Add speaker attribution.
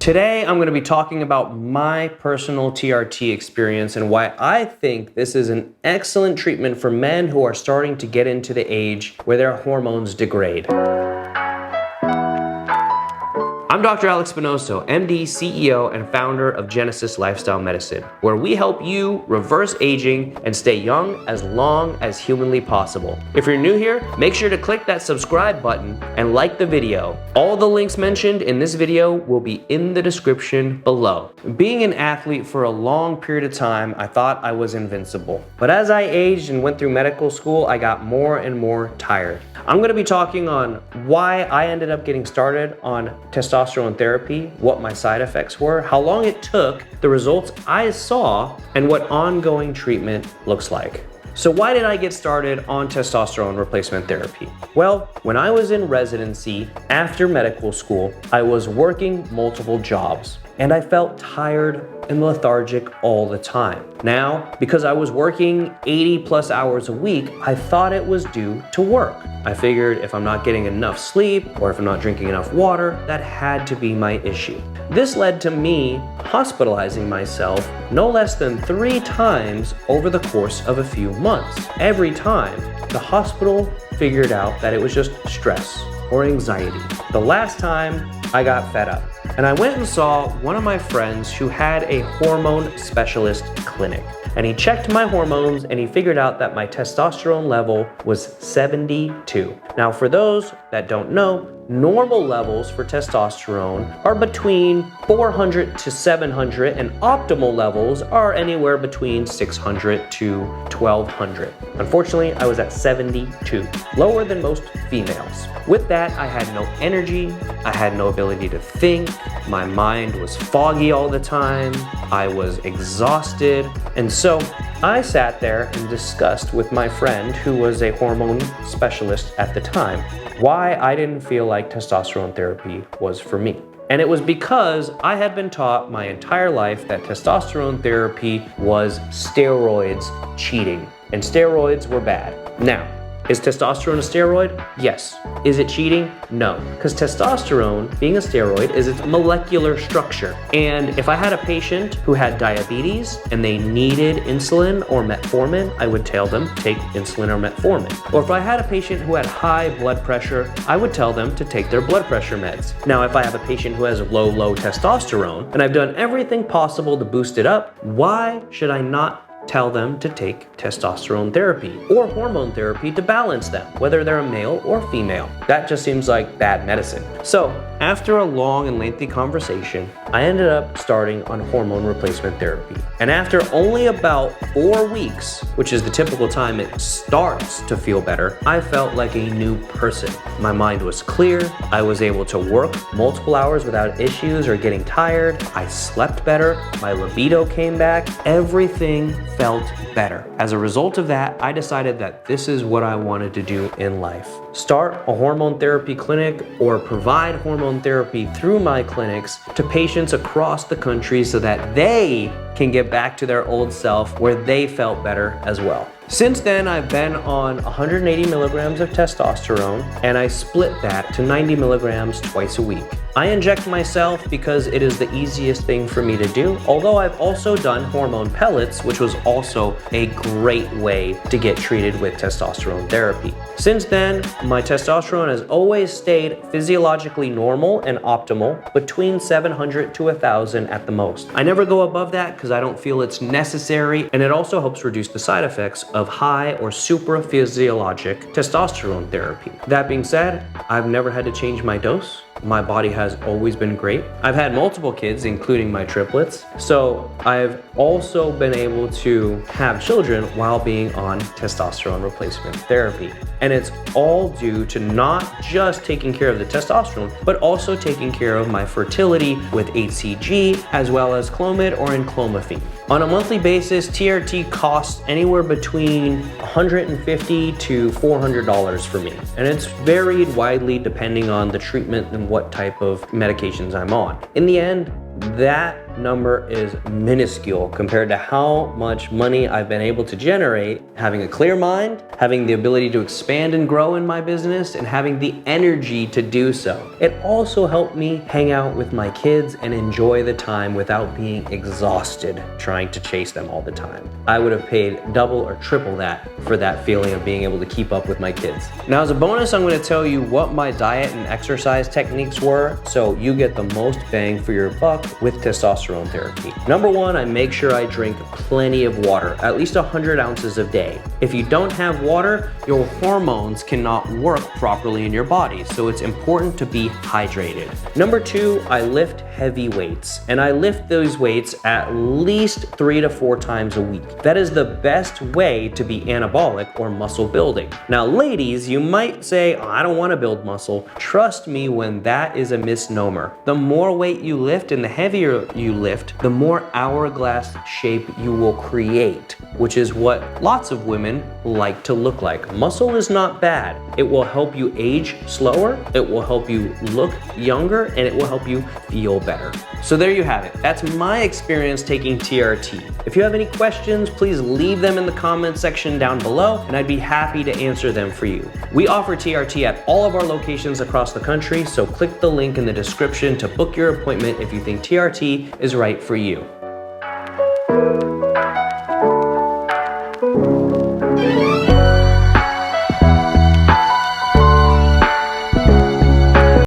Speaker 1: Today, I'm going to be talking about my personal TRT experience and why I think this is an excellent treatment for men who are starting to get into the age where their hormones degrade. I'm Dr. Alex Spinoso, MD, CEO, and founder of Genesis Lifestyle Medicine, where we help you reverse aging and stay young as long as humanly possible. If you're new here, make sure to click that subscribe button and like the video. All the links mentioned in this video will be in the description below. Being an athlete for a long period of time, I thought I was invincible. But as I aged and went through medical school, I got more and more tired. I'm going to be talking on why I ended up getting started on testosterone therapy, what my side effects were, how long it took, the results I saw, and what ongoing treatment looks like. So why did I get started on testosterone replacement therapy? Well, when I was in residency after medical school, I was working multiple jobs and I felt tired and lethargic all the time. Now, because I was working 80 plus hours a week, I thought it was due to work. I figured if I'm not getting enough sleep or if I'm not drinking enough water, that had to be my issue. This led to me hospitalizing myself no less than 3 times over the course of a few months. Every time, the hospital figured out that it was just stress or anxiety. The last time, I got fed up and I went and saw one of my friends who had a hormone specialist clinic. And he checked my hormones and he figured out that my testosterone level was 72. Now, for those that don't know, normal levels for testosterone are between 400 to 700 and optimal levels are anywhere between 600 to 1200. Unfortunately, I was at 72, lower than most females. With that, I had no energy, I had no ability to think, my mind was foggy all the time, I was exhausted, and so I sat there and discussed with my friend who was a hormone specialist at the time why I didn't feel like testosterone therapy was for me. And it was because I had been taught my entire life that testosterone therapy was steroids cheating, and steroids were bad. Now, is testosterone a steroid? Yes. Is it cheating? No. Because testosterone, being a steroid, is its molecular structure. And if I had a patient who had diabetes and they needed insulin or metformin, I would tell them take insulin or metformin. Or if I had a patient who had high blood pressure, I would tell them to take their blood pressure meds. Now, if I have a patient who has low testosterone and I've done everything possible to boost it up, why should I not tell them to take testosterone therapy or hormone therapy to balance them, whether they're a male or female? That just seems like bad medicine. So after a long and lengthy conversation, I ended up starting on hormone replacement therapy. And after only about 4 weeks, which is the typical time it starts to feel better, I felt like a new person. My mind was clear. I was able to work multiple hours without issues or getting tired. I slept better. My libido came back. Everything felt better. As a result of that, I decided that this is what I wanted to do in life. Start a hormone therapy clinic or provide hormone therapy through my clinics to patients across the country so that they can get back to their old self where they felt better as well. Since then, I've been on 180 milligrams of testosterone and I split that to 90 milligrams twice a week. I inject myself because it is the easiest thing for me to do, although I've also done hormone pellets, which was also a great way to get treated with testosterone therapy. Since then, my testosterone has always stayed physiologically normal and optimal between 700 to 1,000 at the most. I never go above that because I don't feel it's necessary, and it also helps reduce the side effects of high or super physiologic testosterone therapy. That being said, I've never had to change my dose. My body has always been great. I've had multiple kids, including my triplets. So I've also been able to have children while being on testosterone replacement therapy. And it's all due to not just taking care of the testosterone, but also taking care of my fertility with HCG, as well as Clomid or enclomiphene. On a monthly basis, TRT costs anywhere between $150 to $400 for me. And it's varied widely depending on the treatment and what type of medications I'm on. In the end, that number is minuscule compared to how much money I've been able to generate, having a clear mind, having the ability to expand and grow in my business, and having the energy to do so. It also helped me hang out with my kids and enjoy the time without being exhausted trying to chase them all the time. I would have paid double or triple that for that feeling of being able to keep up with my kids. Now, as a bonus, I'm going to tell you what my diet and exercise techniques were so you get the most bang for your buck with testosterone therapy. Number one, I make sure I drink plenty of water, at least 100 ounces a day. If you don't have water, your hormones cannot work properly in your body, so it's important to be hydrated. Number two, I lift heavy weights, and I lift those weights at least 3 to 4 times a week. That is the best way to be anabolic or muscle building. Now, ladies, you might say, oh, I don't want to build muscle. Trust me when that is a misnomer. The more weight you lift and the heavier you lift, the more hourglass shape you will create, which is what lots of women like to look like. Muscle is not bad. It will help you age slower, it will help you look younger, and it will help you feel better. So there you have it. That's my experience taking TRT. If you have any questions, please leave them in the comment section down below, and I'd be happy to answer them for you. We offer TRT at all of our locations across the country, so click the link in the description to book your appointment if you think TRT is right for you.